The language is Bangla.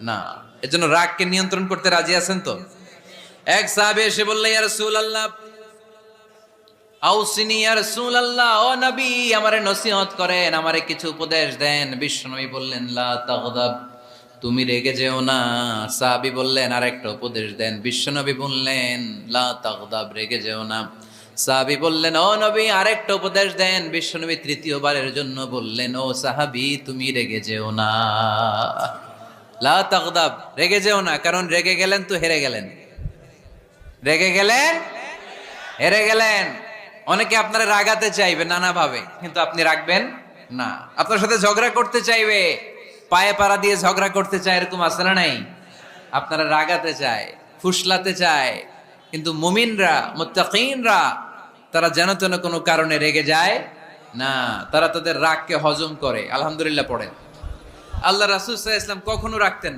না। এজন্য রাগকে নিয়ন্ত্রণ করতে রাজি আছেন তো? এক সাহাবী এসে বললেন, ইয়া রাসূলুল্লাহ, আউসিনি ইয়া রাসূলুল্লাহ, ও নবী আমারে নসিহত করেন, আমারে কিছু উপদেশ দেন। বিশ্বনবী বললেন, লা তাগদাব, তুমি রেগে যেও না। সাহাবী বললেন, আরেকটা উপদেশ দেন। বিশ্বনবী বললেন, লা তাগদাব, রেগে যেও না। সাহাবী বললেন, ও নবী আরেকটা উপদেশ দেন। বিশ্বনবী তৃতীয়বারের জন্য বললেন, ও সাহাবী তুমি রেগে যেও না। লা তাগদাব, রেগে যেও না, কারণ রেগে গেলেন তো হেরে গেলেন। রেগে গেলেন হেরে গেলেন। অনেকে আপনারা রাগাতে চাইবে নানাভাবে, কিন্তু আপনি রাখবেন না। আপনার সাথে ঝগড়া করতে চাইবে, পায়ে পাড়া দিয়ে ঝগড়া করতে চায়, এরকম আছে না নাই? আপনারা রাগাতে চায়, ফুসলাতে চায়, কিন্তু মুমিনরা, মুত্তাকিনরা, তারা যেন তেন কোনো কারণে রেগে যায় না। তারা তাদের রাগকে হজম করে। আলহামদুলিল্লাহ পড়েন। আল্লাহ রাসূল সাল্লাল্লাহু আলাইহি ওয়াসাল্লাম কখনো রাখতেন